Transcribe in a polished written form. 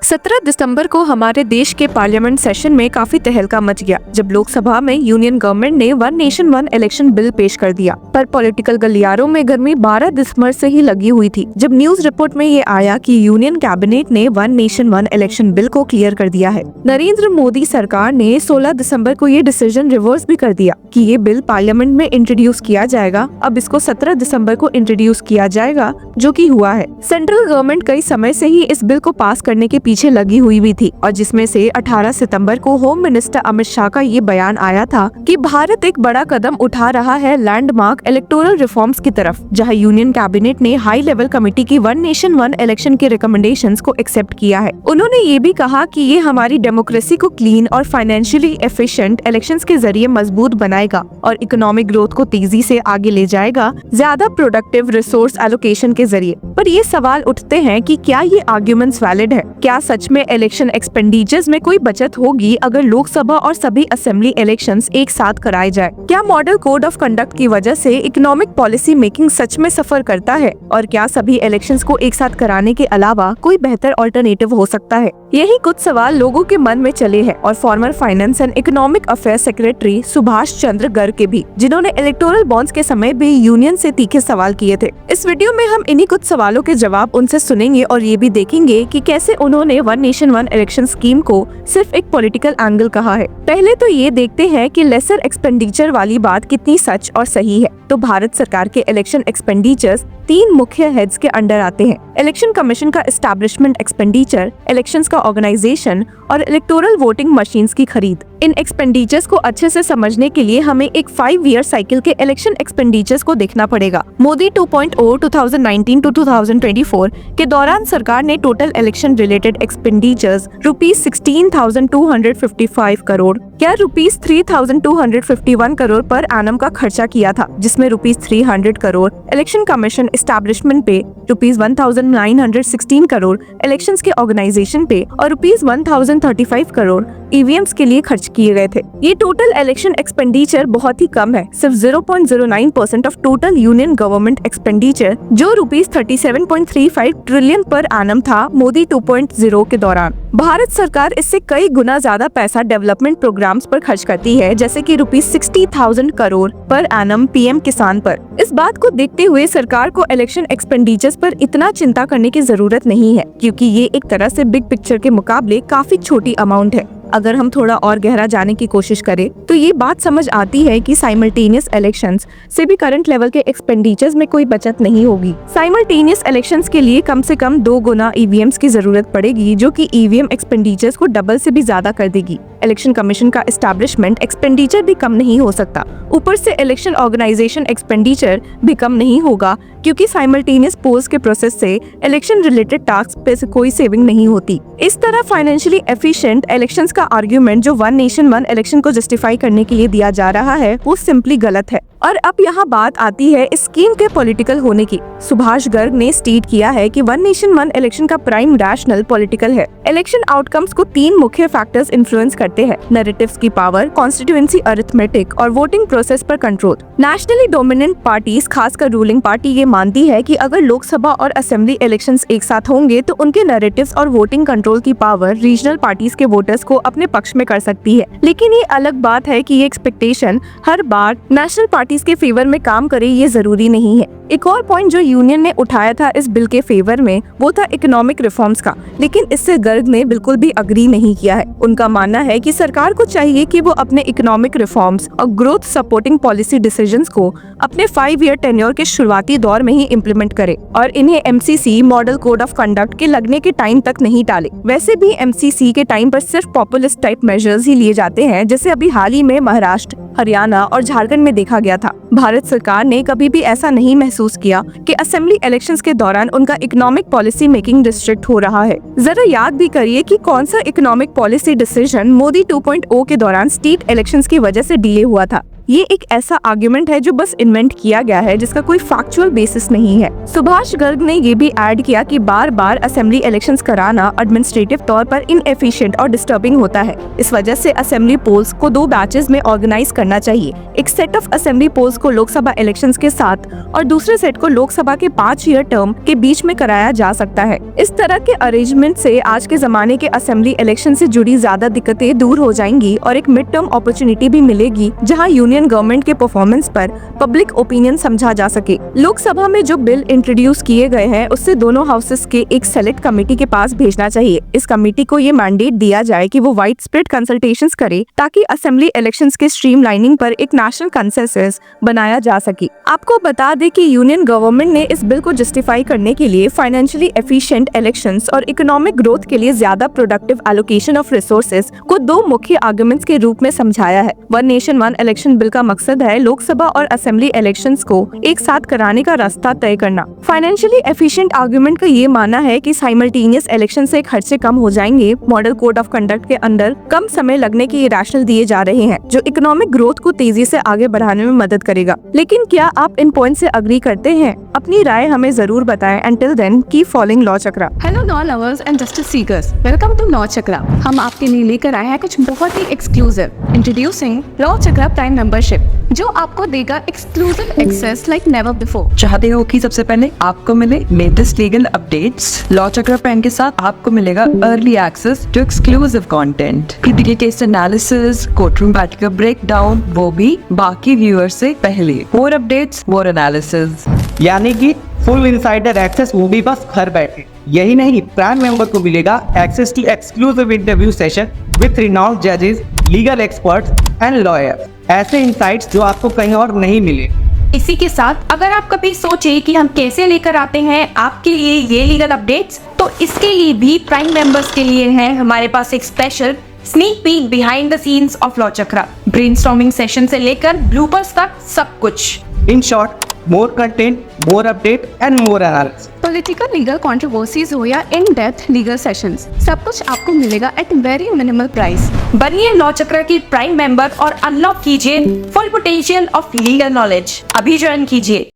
17 दिसंबर को हमारे देश के पार्लियामेंट सेशन में काफी तहलका मच गया जब लोकसभा में यूनियन गवर्नमेंट ने one nation one election bill पेश कर दिया। पर पॉलिटिकल गलियारों में गर्मी 12 दिसंबर से ही लगी हुई थी जब न्यूज रिपोर्ट में ये आया कि यूनियन कैबिनेट ने one nation one election bill को क्लियर कर दिया है। नरेंद्र मोदी सरकार ने 16 दिसंबर को ये डिसीजन रिवर्स भी कर दिया कि ये बिल पार्लियामेंट में इंट्रोड्यूस किया जाएगा। अब इसको 17 दिसंबर को इंट्रोड्यूस किया जाएगा, जो कि हुआ है। सेंट्रल गवर्नमेंट कई समय से ही इस बिल को पास करने के पीछे लगी हुई भी थी और जिसमें से 18 सितंबर को होम मिनिस्टर अमित शाह का ये बयान आया था कि भारत एक बड़ा कदम उठा रहा है लैंडमार्क इलेक्टोरल रिफॉर्म्स की तरफ, जहां यूनियन कैबिनेट ने हाई लेवल कमेटी की वन नेशन वन इलेक्शन के रिकमेंडेशंस को एक्सेप्ट किया है। उन्होंने ये भी कहा कि ये हमारी डेमोक्रेसी को क्लीन और फाइनेंशियली एफिशिएंट इलेक्शंस के जरिए मजबूत बनाएगा और इकोनॉमिक ग्रोथ को तेजी से आगे ले जाएगा, ज्यादा प्रोडक्टिव रिसोर्स एलोकेशन के जरिए। पर ये सवाल उठते हैं कि क्या ये आर्ग्यूमेंट्स वैलिड है? क्या सच में इलेक्शन एक्सपेंडिचर्स में कोई बचत होगी अगर लोकसभा और सभी असेंबली इलेक्शंस एक साथ कराए जाए? क्या मॉडल कोड ऑफ कंडक्ट की वजह से इकोनॉमिक पॉलिसी मेकिंग सच में सफर करता है? और क्या सभी इलेक्शंस को एक साथ कराने के अलावा कोई बेहतर ऑल्टरनेटिव हो सकता है? यही कुछ सवाल लोगों के मन में चले हैं और former finance and economic affairs secretary Subhash Chandra Garg के भी, जिन्होंने इलेक्टोरल बॉन्ड्स के समय भी यूनियन से तीखे सवाल किए थे। इस वीडियो में हम इन्हीं कुछ सवालों के जवाब उनसे सुनेंगे और ये भी देखेंगे कि कैसे उन्होंने one nation one election scheme को सिर्फ एक पॉलिटिकल एंगल कहा है। पहले तो ये देखते हैं कि लेसर एक्सपेंडिचर वाली बात कितनी सच और सही है। तो भारत सरकार के इलेक्शन एक्सपेंडिचर्स 3 मुख्य हेड्स के अंडर आते हैं: इलेक्शन कमीशन का एस्टैब्लिशमेंट एक्सपेंडिचर, इलेक्शंस का ऑर्गेनाइजेशन और इलेक्टोरल वोटिंग मशीन्स की खरीद। इन एक्सपेंडिचर्स को अच्छे से समझने के लिए हमें एक 5 ईयर साइकिल के इलेक्शन एक्सपेंडिचर्स को देखना पड़ेगा। मोदी 2.0 2019 to 2024 के दौरान सरकार ने total election related expenditures ₹16,255 crore या ₹3,251 करोड़ पर एनम का खर्चा किया था, जिसमें ₹300 करोड़ इलेक्शन कमीशन एस्टैब्लिशमेंट पे, ₹1,916 करोड़ इलेक्शंस के ऑर्गेनाइजेशन पे और ₹1,035 करोड़ ईवीएम्स के लिए खर्च किए गए थे। ये टोटल इलेक्शन एक्सपेंडिचर बहुत ही कम है, सिर्फ 0.09% of total union government expenditure, जो ₹37.35 ट्रिलियन पर एनम था मोदी 2.0 के दौरान। भारत सरकार इससे कई गुना ज्यादा पैसा डेवलपमेंट प्रोग्राम्स पर खर्च करती है, जैसे कि ₹60,000 करोड़ पर एनम पीएम किसान पर। इस बात को देखते हुए सरकार को इलेक्शन एक्सपेंडिचर्स पर इतना चिंता करने की जरूरत नहीं है, क्योंकि ये एक तरह से बिग पिक्चर के मुकाबले काफी छोटी अमाउंट है। अगर हम थोड़ा और गहरा जाने की कोशिश करें तो ये बात समझ आती है कि साइमल्टेनियस इलेक्शंस से भी करंट लेवल के एक्सपेंडिचर्स में कोई बचत नहीं होगी। साइमल्टेनियस इलेक्शंस के लिए कम से कम 2 गुना ईवीएम्स की जरूरत पड़ेगी, जो कि ईवीएम एक्सपेंडिचर्स को डबल से भी ज्यादा कर देगी। इलेक्शन कमीशन का एस्टैब्लिशमेंट एक्सपेंडिचर भी कम नहीं हो सकता। ऊपर से इलेक्शन ऑर्गेनाइजेशन एक्सपेंडिचर भी कम नहीं होगा, क्योंकि साइमल्टेनियस पोल्स के प्रोसेस से इलेक्शन रिलेटेड टास्क पे से कोई सेविंग नहीं होती। इस तरह फाइनेंशियली एफिशिएंट इलेक्शंस का आर्ग्यूमेंट जो वन नेशन वन इलेक्शन को जस्टिफाई करने के लिए दिया जा रहा है, वो सिंपली गलत है। और अब यहाँ बात आती है इस स्कीम के पॉलिटिकल होने की। सुभाष गर्ग ने स्टेट किया है कि वन नेशन वन इलेक्शन का प्राइम रैशनल पॉलिटिकल है। इलेक्शन आउटकम्स को 3 मुख्य फैक्टर्स इन्फ्लुएंस करते हैं: नैरेटिव्स की पावर, कॉन्स्टिट्यूएंसी अरिथमेटिक और वोटिंग प्रोसेस पर कंट्रोल। नेशनली डोमिनेंट पार्टीज, खासकर रूलिंग पार्टी, ये मानती है कि अगर लोकसभा और असेंबली इलेक्शंस एक साथ होंगे तो उनके नैरेटिव्स और वोटिंग कंट्रोल की पावर रीजनल पार्टीज के वोटर्स को अपने पक्ष में कर सकती है। लेकिन ये अलग बात है कि ये एक्सपेक्टेशन हर बार नेशनल पार्टीज के फेवर में काम करे, ये जरूरी नहीं है। एक और पॉइंट जो यूनियन ने उठाया था इस बिल के फेवर में, वो था इकोनॉमिक रिफॉर्म्स का, लेकिन इससे गर्ग ने बिल्कुल भी अग्री नहीं किया है। उनका मानना है कि सरकार को चाहिए कि वो अपने इकोनॉमिक रिफॉर्म्स और ग्रोथ सपोर्टिंग पॉलिसी डिसीजंस को अपने 5 ईयर टेन्योर के शुरुआती दौर में ही इम्प्लीमेंट करे और इन्हें MCC model code of conduct के लगने के टाइम तक नहीं टाले। वैसे भी एमसीसी के टाइम पर सिर्फ पॉपुलिस्ट टाइप मेजर्स ही लिए जाते हैं, जैसे अभी हाल ही में महाराष्ट्र, हरियाणा और झारखंड में देखा गया था। भारत सरकार ने कभी भी ऐसा नहीं महसूस किया कि असेंबली इलेक्शंस के दौरान उनका इकोनॉमिक पॉलिसी मेकिंग डिस्ट्रिक्ट हो रहा है। जरा याद भी करिए कि कौन सा इकोनॉमिक पॉलिसी डिसीजन मोदी 2.0 के दौरान स्टेट इलेक्शंस की वजह से डिले हुआ था। ये एक ऐसा आर्ग्यूमेंट है जो बस इन्वेंट किया गया है, जिसका कोई फैक्चुअल बेसिस नहीं है। सुभाष गर्ग ने ये भी ऐड किया कि बार बार असेंबली इलेक्शंस कराना एडमिनिस्ट्रेटिव तौर पर इनएफिशिएंट और डिस्टर्बिंग होता है। इस वजह से असेंबली पोल्स को 2 बैचेस में ऑर्गेनाइज करना चाहिए। एक सेट ऑफ असेंबली पोल्स को लोकसभा इलेक्शंस के साथ और दूसरे सेट को लोकसभा के 5 ईयर टर्म के बीच में कराया जा सकता है। इस तरह के अरेंजमेंट से आज के जमाने के असेंबली इलेक्शन से जुड़ी ज्यादा दिक्कतें दूर हो जाएंगी और एक मिड टर्म अपॉर्चुनिटी भी मिलेगी, जहां यूनियन गवर्नमेंट के परफॉर्मेंस पर पब्लिक ओपिनियन समझा जा सके। लोकसभा में जो बिल इंट्रोड्यूस किए गए हैं उससे दोनों हाउसेस के एक सेलेक्ट कमेटी के पास भेजना चाहिए। इस कमेटी को ये मैंडेट दिया जाए कि वो वाइड स्प्रेड कंसल्टेशंस करे ताकि असेंबली इलेक्शंस के स्ट्रीमलाइनिंग पर एक नेशनल कंसेंसस बनाया जा सके। आपको बता दें कि यूनियन गवर्नमेंट ने इस बिल को जस्टिफाई करने के लिए फाइनेंशियली एफिशिएंट इलेक्शंस और इकोनॉमिक ग्रोथ के लिए ज्यादा प्रोडक्टिव एलोकेशन ऑफ रिसोर्सेज को 2 मुख्य आर्गुमेंट्स के रूप में समझाया है। One nation one election bill का मकसद है लोकसभा और असेंबली इलेक्शंस को एक साथ कराने का रास्ता तय करना। फाइनेंशियली एफिशिएंट आर्गुमेंट का ये मानना है कि साइमल्टेनियस इलेक्शन से खर्चे कम हो जाएंगे। मॉडल कोड ऑफ कंडक्ट के अंदर कम समय लगने के रैशनल दिए जा रहे हैं, जो इकोनॉमिक ग्रोथ को तेजी से आगे बढ़ाने में मदद करेगा। लेकिन क्या आप इन पॉइंट से अग्री करते हैं? अपनी राय हमें जरूर बताएं। Until then, keep following law Chakra. Hello law lovers and justice seekers, welcome to law Chakra. हम आपके लिए लेकर आए हैं कुछ बहुत ही exclusive. Introducing law Chakra prime membership, जो आपको देगा exclusive access like never before. चाहते हो कि सबसे पहले आपको मिले latest legal updates? Law Chakra prime के साथ आपको मिलेगा early access to exclusive content, critical case analysis, courtroom बैठक का ब्रेकडाउन, वो भी बाकी व्यूअर्स से पहले। मोर अपडेट्स, मोर एनालिसिस, यानी कि फुल इनसाइडर एक्सेस, वो भी बस घर बैठे। यही नहीं, प्राइम मेंबर को मिलेगा access to exclusive interview session with renowned जजेस, लीगल एक्सपर्ट्स एंड लॉयर्स। ऐसे इनसाइट्स जो आपको कहीं और नहीं मिले। इसी के साथ अगर आप कभी सोचे कि हम कैसे लेकर आते हैं आपके लिए ये लीगल अपडेट्स, तो इसके लिए भी प्राइम मेंबर्स के लिए है हमारे पास एक special sneak peek behind the scenes of law chakra. Brainstorming session से लेकर ब्लूपर्स तक सब कुछ। In short, more content, more update and more analysis. Political legal controversies हो या इन डेप्थ लीगल सेशंस, सब कुछ आपको मिलेगा एट वेरी मिनिमल प्राइस। बनिए लॉ चक्र की प्राइम मेंबर और अनलॉक कीजिए full potential of legal knowledge. अभी ज्वाइन कीजिए।